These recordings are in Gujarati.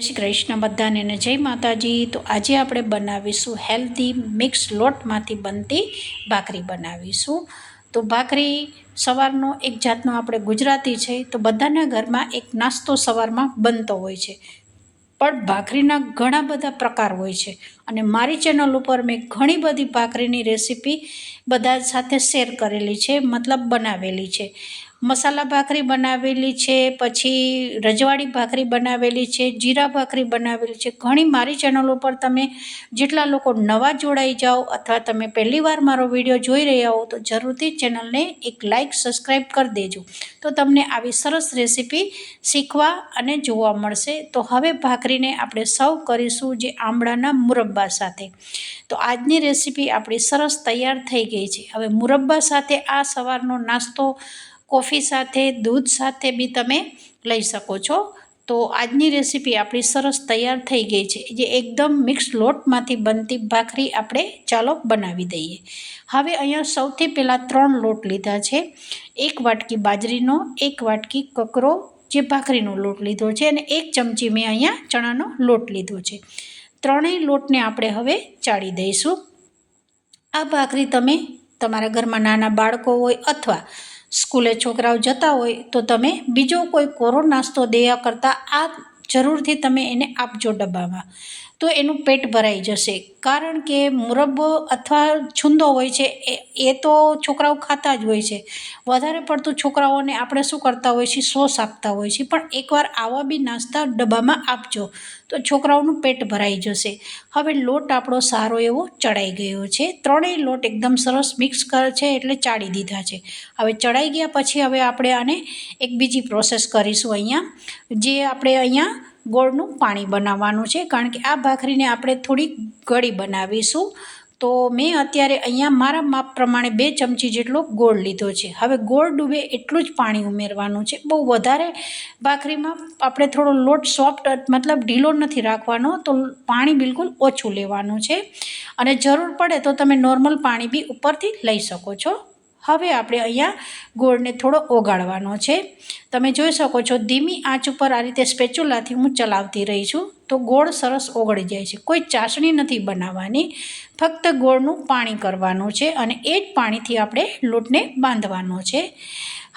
જય શ્રી કૃષ્ણ બધાને ને જય માતાજી। તો આજે આપણે બનાવીશું હેલ્ધી મિક્સ લોટમાંથી બનતી ભાખરી બનાવીશું। તો ભાખરી સવારનો એક જાતનો આપણે ગુજરાતી છે તો બધાના ઘરમાં એક નાસ્તો સવારમાં બનતો હોય છે, પણ ભાખરીના ઘણા બધા પ્રકાર હોય છે અને મારી ચેનલ ઉપર મેં ઘણી બધી ભાખરીની રેસીપી બધા સાથે શેર કરેલી છે, મતલબ બનાવેલી છે। મસાલા ભાખરી બનાવેલી છે, પછી રજવાડી ભાખરી બનાવેલી છે, જીરા ભાખરી બનાવેલી છે। ઘણી મારી ચેનલ ઉપર તમે જેટલા લોકો નવા જોડાઈ જાઓ અથવા તમે પહેલી વાર મારો વિડીયો જોઈ રહ્યા હો તો જરૂરથી ચેનલને એક લાઇક સબસ્ક્રાઈબ કરી દેજો, તો તમને આવી સરસ રેસીપી શીખવા અને જોવા મળશે। તો હવે ભાખરીને આપણે સર્વ કરીશું જે આમળાના મુરબ્બા સાથે। તો આજની રેસીપી આપણી સરસ તૈયાર થઈ ગઈ છે। હવે મુરબ્બા સાથે આ સવારનો નાસ્તો કોફી સાથે દૂધ સાથે બી તમે લઈ શકો છો। તો આજની રેસીપી આપણી સરસ તૈયાર થઈ ગઈ છે, જે એકદમ મિક્સ લોટમાંથી બનતી ભાખરી આપણે ચાલો બનાવી દઈએ। હવે અહીંયા સૌથી પહેલાં 3 લોટ લીધા છે, 1 વાટકી બાજરીનો, 1 વાટકી કકરો જે ભાખરીનો લોટ લીધો છે અને 1 ચમચી મેં અહીંયા ચણાનો લોટ લીધો છે। ત્રણેય લોટને આપણે હવે ચાળી દઈશું। આ ભાખરી તમે તમારા ઘરમાં નાના બાળકો હોય અથવા સ્કૂલે છોકરાઓ જતા હોય તો તમે બીજો કોઈ કોરો નાસ્તો દેવા કરતાં આ જરૂરથી તમે એને આપજો ડબ્બામાં, તો એનું પેટ ભરાઈ જશે। કારણ કે મુરબ્બો અથવા છુંદો હોય છે એ તો છોકરાઓ ખાતા જ હોય છે, વધારે પડતું છોકરાઓને આપણે શું કરતા હોય છે, સોસ આપતા હોય છે, પણ એકવાર આવા બી નાસ્તા ડબ્બામાં આપજો તો છોકરાઓનું પેટ ભરાઈ જશે। હવે લોટ આપણો સારો એવો ચડાઈ ગયો છે, ત્રણેય લોટ એકદમ સરસ મિક્સ છે એટલે ચાળી દીધા છે। હવે ચડાઈ ગયા પછી હવે આપણે આને એક બીજી પ્રોસેસ કરીશું। અહીંયા જે આપણે અહીંયા ગોળનું પાણી બનાવવાનું છે, કારણ કે આ ભાખરીને આપણે થોડી ગળી બનાવીશું। તો મેં અત્યારે અહીંયા મારા માપ પ્રમાણે 2 ચમચી જેટલો ગોળ લીધો છે। હવે ગોળ ડૂબે એટલું જ પાણી ઉમેરવાનું છે, બહુ વધારે ભાખરીમાં આપણે થોડો લોટ સોફ્ટ મતલબ ઢીલો નથી રાખવાનો, તો પાણી બિલકુલ ઓછું લેવાનું છે અને જરૂર પડે તો તમે નોર્મલ પાણી બી ઉપરથી લઈ શકો છો। હવે આપણે અહીંયા ગોળને થોડો ઓગાળવાનો છે, તમે જોઈ શકો છો ધીમી આંચ ઉપર આ રીતે સ્પેચ્યુલાથી હું ચલાવતી રહી છું તો ગોળ સરસ ઓગળી જાય છે। કોઈ ચાસણી નથી બનાવવાની, ફક્ત ગોળનું પાણી કરવાનું છે અને એ જ પાણીથી આપણે લોટને બાંધવાનો છે।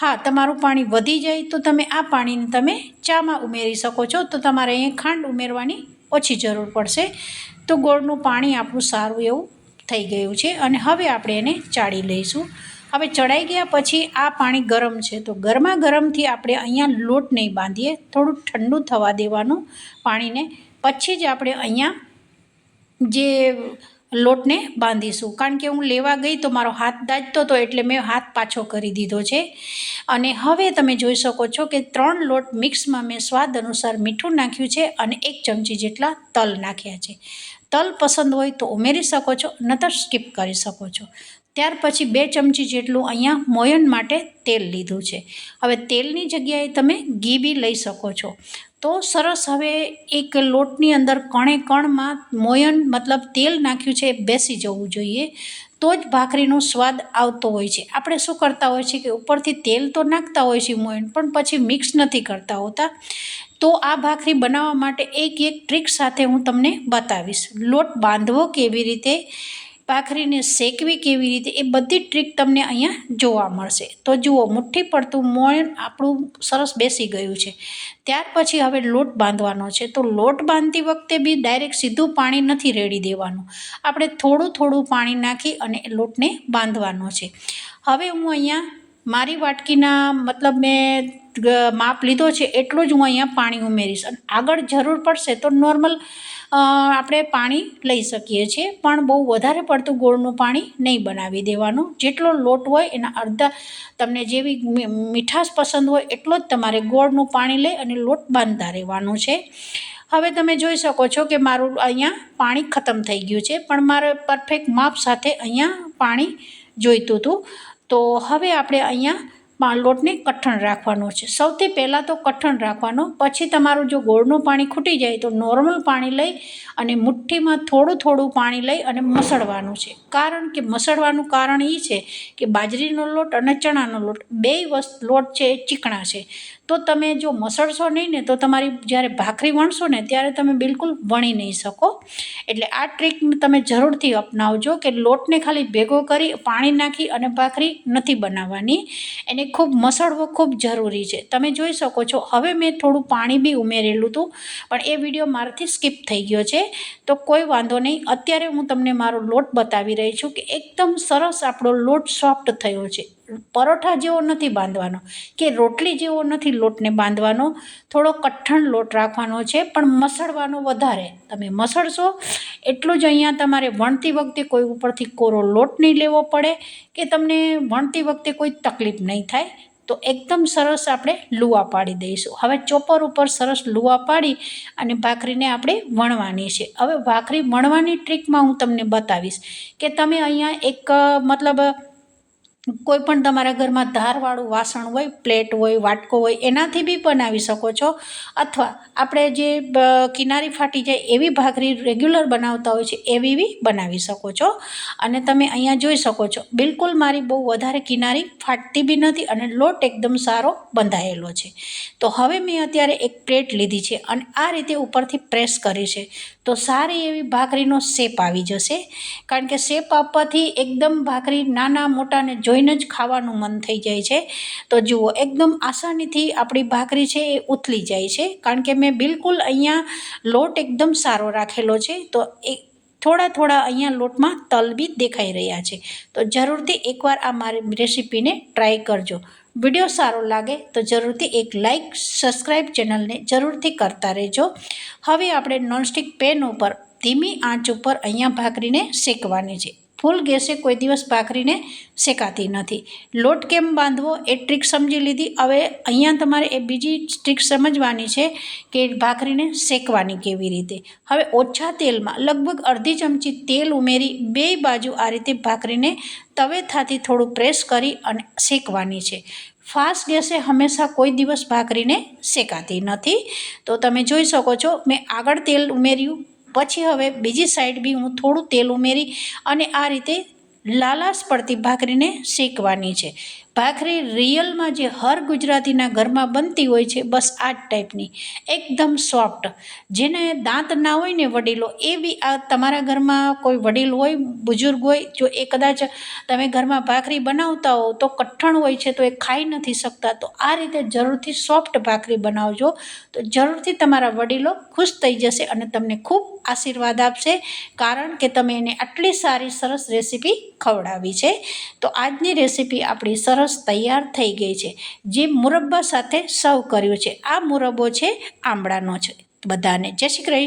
હા, તમારું પાણી વધી જાય તો તમે આ પાણીને તમે ચામાં ઉમેરી શકો છો, તો તમારે અહીં ખાંડ ઉમેરવાની ઓછી જરૂર પડશે। તો ગોળનું પાણી આપણું સારું એવું થઈ ગયું છે અને હવે આપણે એને ચાળી લઈશું। હવે ચડાઈ ગયા પછી આ પાણી ગરમ છે, તો ગરમા ગરમથી આપણે અહીંયા લોટ નહીં બાંધીએ, થોડું ઠંડુ થવા દેવાનું પાણીને, પછી જ આપણે અહીંયા જે લોટને બાંધીશું। કારણ કે હું લેવા ગઈ તો મારો હાથ દાજતો હતો એટલે મેં હાથ પાછો કરી દીધો છે। અને હવે તમે જોઈ શકો છો કે 3 લોટ મિક્સમાં મેં સ્વાદ અનુસાર મીઠું નાખ્યું છે અને 1 ચમચી જેટલા તલ નાખ્યા છે। તલ પસંદ હોય તો ઉમેરી શકો છો, નતર સ્કીપ કરી શકો છો। ત્યાર પછી 2 ચમચી જેટલું અહીંયા મોયન માટે તેલ લીધું છે। હવે તેલની જગ્યાએ તમે ઘી બી લઈ શકો છો। તો સરસ હવે એક લોટની અંદર કણે કણમાં મોયન મતલબ તેલ નાખ્યું છે એ બેસી જવું જોઈએ, તો જ ભાખરીનો સ્વાદ આવતો હોય છે। આપણે શું કરતા હોય છે કે ઉપરથી તેલ તો નાખતા હોય છે મોયન, પણ પછી મિક્સ નથી કરતા હોતા। તો આ ભાખરી બનાવવા માટે એક ટ્રીક સાથે હું તમને બતાવીશ, લોટ બાંધવો કેવી રીતે, ભાખરીને શેકવી કેવી રીતે, એ બધી ટ્રીક તમને અહીંયા જોવા મળશે। તો જુઓ, મુઠ્ઠી પડતું મોયન આપણું સરસ બેસી ગયું છે। ત્યાર પછી હવે લોટ બાંધવાનો છે, તો લોટ બાંધતી વખતે બી ડાયરેક્ટ સીધું પાણી નથી રેડી દેવાનું, આપણે થોડું થોડું પાણી નાખી અને લોટને બાંધવાનો છે। હવે હું અહીંયા મારી વાટકીના મતલબ મેં માપ લીધો છે એટલું જ હું અહીંયા પાણી ઉમેરીશ, અને આગળ જરૂર પડશે તો નોર્મલ આપણે પાણી લઈ શકીએ છીએ, પણ બહુ વધારે પડતું ગોળનું પાણી નહીં બનાવી દેવાનું। જેટલો લોટ હોય એના અડધા, તમને જેવી મીઠાશ પસંદ હોય એટલો જ તમારે ગોળનું પાણી લઈ અને લોટ બાંધતા રહેવાનું છે। હવે તમે જોઈ શકો છો કે મારું અહીંયા પાણી ખતમ થઈ ગયું છે, પણ મારે પરફેક્ટ માપ સાથે અહીંયા પાણી જોઈતું હતું। તો હવે આપણે અહીંયા લોટને કઠણ રાખવાનો છે. સૌથી પહેલાં તો કઠણ રાખવાનો, પછી તમારું જો ગોળનું પાણી ખૂટી જાય તો નોર્મલ પાણી લઈ અને મુઠ્ઠીમાં થોડું થોડું પાણી લઈ અને મસળવાનું છે. કારણ કે મસળવાનું કારણ એ છે કે બાજરીનો લોટ અને ચણાનો લોટ બેય લોટ છે એ ચીકણા છે. તો તમે જો મસળશો નહીં ને તો તમારી જ્યારે ભાખરી વણશો ને ત્યારે તમે બિલકુલ વણી નહીં શકો. એટલે આ ટ્રીક તમે જરૂરથી અપનાવજો કે લોટને ખાલી ભેગો કરી પાણી નાખી અને ભાખરી નથી બનાવવાની, એને ખૂબ મસળવો ખૂબ જરૂરી છે. તમે જોઈ શકો છો હવે મેં થોડું પાણી બી ઉમેરેલું હતું, પણ એ વિડીયો મારાથી સ્કીપ થઈ ગયો છે, તો કોઈ વાંધો નહીં. અત્યારે હું તમને મારો લોટ બતાવી રહી છું કે એકદમ સરસ આપણો લોટ સોફ્ટ થયો છે. પરોઠા જેવો નથી બાંધવાનો કે રોટલી જેવો નથી લોટને બાંધવાનો, થોડો કઠણ લોટ રાખવાનો છે, પણ મસળવાનો વધારે. તમે મસળશો એટલું જ અહીંયા તમારે વણતી વખતે કોઈ ઉપરથી કોરો લોટ નહીં લેવો પડે કે તમને વણતી વખતે કોઈ તકલીફ નહીં થાય. તો એકદમ સરસ આપણે લુવા પાડી દઈશું. હવે ચોપર ઉપર સરસ લુવા પાડી અને ભાખરીને આપણે વણવાની છે. હવે ભાખરી વણવાની ટ્રીકમાં હું તમને બતાવીશ કે તમે અહીંયા એક મતલબ કોઈ પણ તમારા ઘરમાં ધારવાળું વાસણ હોય, પ્લેટ હોય, વાટકો હોય, એનાથી બી બનાવી શકો છો. અથવા આપણે જે કિનારી ફાટી જાય એવી ભાખરી રેગ્યુલર બનાવતા હોય છે એવી બી બનાવી શકો છો. અને તમે અહીંયા જોઈ શકો છો બિલકુલ મારી બહુ વધારે કિનારી ફાટતી બી નથી અને લોટ એકદમ સારો બંધાયેલો છે. તો હવે મેં અત્યારે એક પ્લેટ લીધી છે અને આ રીતે ઉપરથી પ્રેસ કરી છે તો સારી એવી ભાખરીનો શેપ આવી જશે. કારણ કે શેપ આપવાથી એકદમ ભાખરી નાના મોટાને જોઈને જ ખાવાનું મન થઈ જાય છે. તો જુઓ એકદમ આસાનીથી આપણી ભાખરી છે એ ઉથલી જાય છે, કારણ કે મેં બિલકુલ અહીંયા લોટ એકદમ સારો રાખેલો છે. તો થોડા અહીંયા લોટમાં તલ બી દેખાઈ રહ્યા છે. તો જરૂરથી એકવાર આ મારી રેસીપીને ટ્રાય કરજો. વિડીયો સારો લાગે તો જરૂરથી એક લાઇક, સબસ્ક્રાઈબ ચેનલને જરૂરથી કરતા રહેજો. હવે આપણે નોનસ્ટિક પેન ઉપર ધીમી આંચ ઉપર અહીંયા ભાખરીને શેકવાની છે. ફૂલ ગેસે કોઈ દિવસ ભાખરીને શેકાતી નથી. લોટ કેમ બાંધવો એ ટ્રીક સમજી લીધી. હવે અહીંયા તમારે એ બીજી ટ્રીક સમજવાની છે કે ભાખરીને શેકવાની કેવી રીતે. હવે ઓછા તેલમાં લગભગ અડધી ચમચી તેલ ઉમેરી બેય બાજુ આ રીતે ભાખરીને તવેથાથી થોડું પ્રેસ કરી અને શેકવાની છે. ફાસ્ટ ગેસે હંમેશા કોઈ દિવસ ભાખરીને શેકાતી નથી. તો તમે જોઈ શકો છો મેં આગળ તેલ ઉમેર્યું, પછી હવે બીજી સાઈડ બી હું થોડું તેલ ઉમેરી અને આ રીતે લાલાશ પડતી ભાખરીને શેકવાની છે. ભાખરી રિયલમાં જે હર ગુજરાતીના ઘરમાં બનતી હોય છે બસ આ જ ટાઈપની, એકદમ સોફ્ટ. જેને દાંત ના હોય ને વડીલો, એ બી આ તમારા ઘરમાં કોઈ વડીલ હોય, બુઝુર્ગ હોય, જો એ કદાચ તમે ઘરમાં ભાખરી બનાવતા હો તો કઠણ હોય છે તો એ ખાઈ નથી શકતા, તો આ રીતે જરૂરથી સોફ્ટ ભાખરી બનાવજો. તો જરૂરથી તમારા વડીલો ખુશ થઈ જશે અને તમને ખૂબ આશીર્વાદ આપશે, કારણ કે તમે એને આટલી સારી સરસ રેસીપી ખવડાવી છે. તો આજની રેસીપી આપણી સરસ તૈયાર થઈ ગઈ છે. જે મુરબ્બા સાથે સર્વ કર્યું છે, આ મુરબ્બો છે આમળાનો છે. બધાને જય શ્રી કૃષ્ણ.